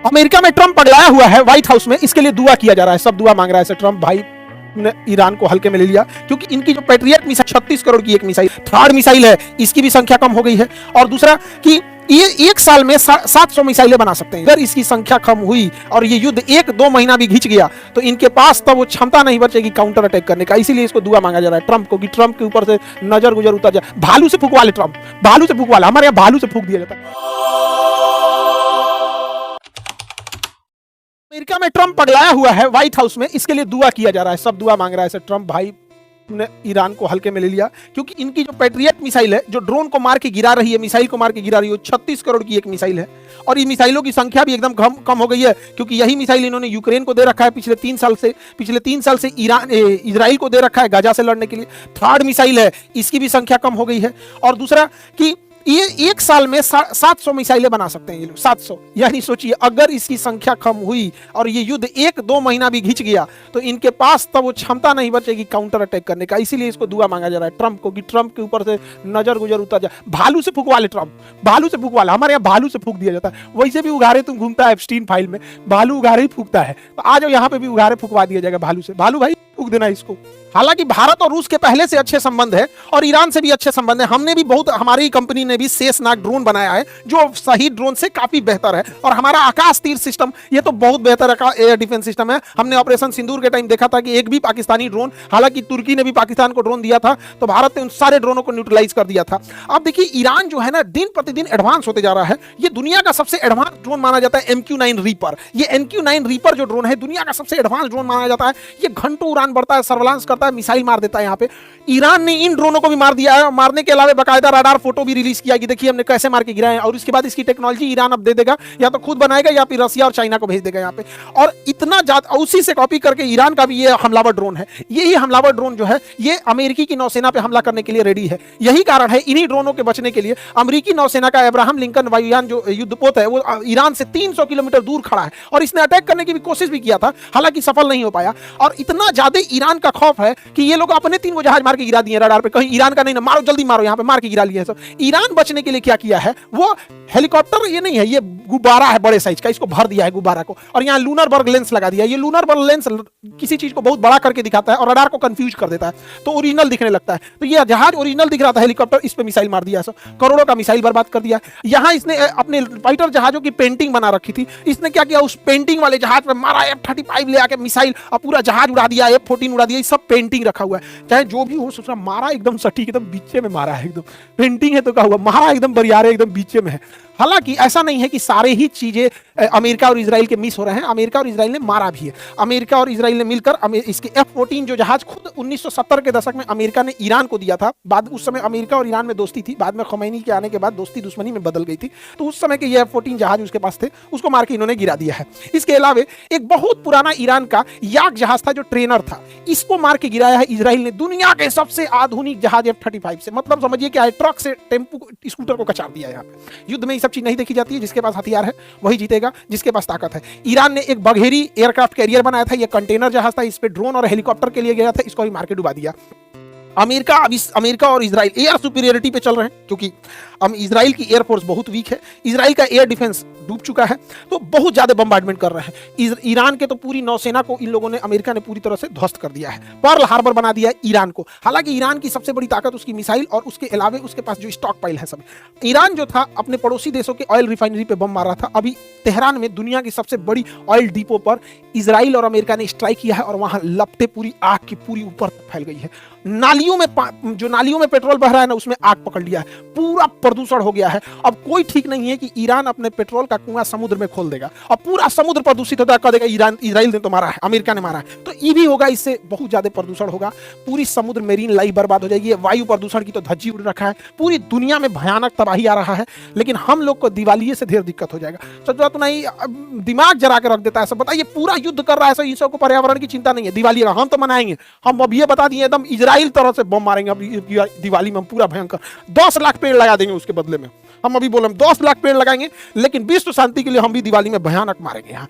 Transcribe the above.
America में Trump पगलाया हुआ है व्हाइट हाउस में, इसके लिए दुआ किया जा रहा है, सब दुआ मांग रहा है। ट्रंप भाई ने ईरान को हल्के में ले लिया क्योंकि इनकी जो पैट्रियट मिसाइल 36 करोड़ की एक मिसाइल, थर्ड मिसाइल है, इसकी भी संख्या कम हो गई है। और दूसरा कि ये एक साल में 700 मिसाइलें बना सकते हैं। अगर इसकी संख्या कम हुई और ये युद्ध 1-2 महीना भी खिंच गया तो इनके पास तब वो क्षमता नहीं बचेगी काउंटर अटैक करने का। इसीलिए इसको दुआ मांगा जा रहा है ट्रंप को कि ट्रंप के ऊपर से नजर गुजर उतर जाए। भालू से फूंकवा ले ट्रंप, भालू से फूंकवा ले, हमारे यहाँ भालू से फूंक दिया जाता है। अमेरिका में ट्रंप पगलाया हुआ है व्हाइट हाउस में, इसके लिए दुआ किया जा रहा है, सब दुआ मांग रहा है। ट्रंप भाई ने ईरान को हल्के में ले लिया क्योंकि इनकी जो पैट्रियट मिसाइल है, जो ड्रोन को मार के गिरा रही है, मिसाइल को मार के गिरा रही है, 36 करोड़ की एक मिसाइल है। और ये मिसाइलों की संख्या भी एकदम कम हो गई है क्योंकि यही मिसाइल इन्होंने यूक्रेन को दे रखा है पिछले 3 साल से इजराइल को दे रखा है गाजा से लड़ने के लिए। थर्ड मिसाइल है, इसकी भी संख्या कम हो गई है। और दूसरा कि ये एक साल में 700 मिसाइलें बना सकते हैं ये लोग, 700। यानी सोचिए अगर इसकी संख्या कम हुई और ये युद्ध 1-2 महीना भी खिंच गया तो इनके पास तब वो क्षमता नहीं बचेगी काउंटर अटैक करने का। इसीलिए इसको दुआ मांगा जा रहा है ट्रंप को कि ट्रंप के ऊपर से नजर गुजर उतर जाए। भालू से फूंकवा ले ट्रंप, भालू से फूंकवा ले, हमारे यहाँ भालू से फूंक दिया जाता है। वैसे भी उघारे तुम घूमता है एप्स्टीन फाइल में, भालू उघारे ही फूंकता है, तो आज यहाँ पे भी उघारे फूंकवा दिया जाएगा भालू से। भालू भाई फूंक देना इसको। हालांकि भारत और रूस के पहले से अच्छे संबंध है और ईरान से भी अच्छे संबंध है। हमने भी बहुत, हमारी कंपनी ने भी शेषनाग ड्रोन बनाया है जो सही ड्रोन से काफी बेहतर है। और हमारा आकाश तीर सिस्टम ये तो बहुत बेहतर एयर डिफेंस सिस्टम है। हमने ऑपरेशन सिंदूर के टाइम देखा था कि एक भी पाकिस्तानी ड्रोन, हालांकि तुर्की ने भी पाकिस्तान को ड्रोन दिया था तो भारत ने उन सारे ड्रोनों को न्यूट्रलाइज कर दिया था। अब देखिए ईरान जो है ना दिन प्रतिदिन एडवांस होते जा रहा है। ये दुनिया का सबसे एडवांस ड्रोन माना जाता है MQ-9 रीपर। ये MQ-9 रीपर जो ड्रोन है दुनिया का सबसे एडवांस ड्रोन माना जाता है। ये घंटों उड़ान बढ़ता है, सर्विलांस करता है, मिसाइल मार देता है। यहाँ पे ईरान ने इन ड्रोनों को भी मार दिया है। मारने के अलावा बकायदा रडार फोटो भी रिलीज किया कि देखिए हमने कैसे मार के गिराए हैं। और इसके बाद इसकी टेक्नोलॉजी ईरान अब दे देगा, या तो खुद बनाएगा या फिर रसिया और चाइना को भेज देगा यहाँ पे। और इतना ज्यादा उसी से कॉपी करके ईरान का भी ये हमलावर ड्रोन है। यही हमलावर ड्रोन जो है ये अमेरिकी की नौसेना पे हमला करने के लिए रेडी है। यही कारण है इन्हीं ड्रोनों के बचने के लिए अमेरिकी नौसेना का अब्राहम लिंकन वायुयान जो युद्धपोत है वो ईरान से 300 किलोमीटर दूर खड़ा है। और इसने अटैक करने की भी कोशिश भी किया था, हालांकि सफल नहीं हो पाया। और इतना ज्यादा ईरान का खौफ है कि ये लोग अपने 3 जहाज मार के गिरा दिए रडार पे, कहीं ईरान का नहीं ना, मारो जल्दी मारो, यहाँ पे मार के गिरा लिए सब। ईरान बचने के लिए क्या किया है, वो हेलीकॉप्टर ये नहीं है, ये गुब्बारा है बड़े साइज का, इसको भर दिया है गुब्बारा को और यहाँ लूनर बर्ग लेंस लगा दिया है। ये लूनर बर्ग लेंस किसी चीज को बहुत बड़ा करके दिखाता है और रडार को कंफ्यूज कर देता है तो ओरिजिनल दिखने लगता है। तो ये जहाज ओरिजिनल दिख रहा था हेलीकॉप्टर, इस पे मिसाइल मार दिया, करोड़ों का मिसाइल बर्बाद कर दिया। यहाँ इसने अपने फाइटर जहाजों की पेंटिंग बना रखी थी, इसने क्या किया उस पेंटिंग वाले जहाज पे मारा, F-35 ले आके मिसाइल और पूरा जहाज उड़ा दिया, F-14 उड़ा दिया। सब पेंटिंग रखा हुआ है, चाहे जो भी हो सोचा मारा एकदम सटीक, एकदम बीचे में मारा है, एकदम पेंटिंग है तो क्या हुआ, मारा एकदम बरियारे एकदम बीचे में है। हालांकि ऐसा नहीं है कि सारे ही चीजें अमेरिका और इजराइल के मिस हो रहे हैं, अमेरिका और इजराइल ने मारा भी है। अमेरिका और इजराइल ने मिलकर इसके F-14 जो जहाज खुद 1970 के दशक में अमेरिका ने ईरान को दिया था, बाद उस समय अमेरिका और ईरान में दोस्ती थी, बाद में खमैनी के आने के बाद दोस्ती दुश्मनी में बदल गई थी। तो उस समय के ये F-14 जहाज उसके पास थे, उसको मार के इन्होंने गिरा दिया है। इसके अलावा एक बहुत पुराना ईरान का याक जहाज था जो ट्रेनर था, इसको मार के गिराया है इजराइल ने। दुनिया के सबसे आधुनिक जहाज F-35 से, मतलब समझिए क्या है, ट्रक से टेम्पो स्कूटर को कचार दिया है। यहाँ पे युद्ध में ये सब चीज नहीं देखी जाती है, जिसके पास हथियार है वही जीतेगा, जिसके पास ताकत है। ईरान ने एक बघेरी एयरक्राफ्ट कैरियर बनाया था, ये कंटेनर जहाज था, इस पे ड्रोन और हेलीकॉप्टर के लिए गया था, इसको भी मार के डुबा दिया। अमेरिका और इजराइल एयर सुपीरियरिटी पे चल रहे हैं क्योंकि इजराइल की एयरफोर्स बहुत वीक है, इजराइल का एयर डिफेंस डूब चुका है, तो बहुत ज्यादा बम्बार्डमेंट कर रहे हैं। ईरान के तो पूरी नौसेना को इन लोगों ने, अमेरिका ने पूरी तरह से ध्वस्त कर दिया है, पर्ल हार्बर बना दिया है ईरान को। हालांकि ईरान की सबसे बड़ी ताकत उसकी मिसाइल और उसके अलावा उसके पास जो स्टॉक पाइल है सब। ईरान जो था अपने पड़ोसी देशों के ऑयल रिफाइनरी पे बम मार रहा था। अभी तेहरान में दुनिया की सबसे बड़ी ऑयल डिपो पर इजराइल और अमेरिका ने स्ट्राइक किया है और वहां लपटे पूरी आग की पूरी ऊपर फैल गई है। नालियों में पेट्रोल बह रहा है ना, उसमें आग पकड़ लिया है, पूरा प्रदूषण हो गया है। अब कोई ठीक नहीं है कि ईरान अपने पेट्रोल का कुआं समुद्र में खोल देगा और पूरा समुद्र प्रदूषित होता है, कह देगा इजराइल ने तो मारा है, अमेरिका ने मारा है। तो ये भी होगा, इससे बहुत ज्यादा प्रदूषण होगा, पूरी समुद्र मेरीन लाइफ बर्बाद हो जाएगी। वायु प्रदूषण की तो धज्जी उड़ रखा है, पूरी दुनिया में भयानक तबाही आ रहा है। लेकिन हम लोग को दिवाली से ढेर दिक्कत हो जाएगा। सोचो तो नहीं, दिमाग जरा के रख देता है सब। बताइए पूरा युद्ध कर रहा है, इन सबको पर्यावरण की चिंता नहीं है। दिवाली हम तो मनाएंगे, हम अब ये बता दिए एकदम इजराइल तरह से बम मारेंगे अब दिवाली में, हम पूरा भयंकर 10 लाख पेड़ लगा देंगे उसके बदले में। हम अभी बोले 10 लाख पेड़ लगाएंगे, लेकिन विश्व शांति के लिए हम भी दिवाली में भयानक मारेंगे यहाँ।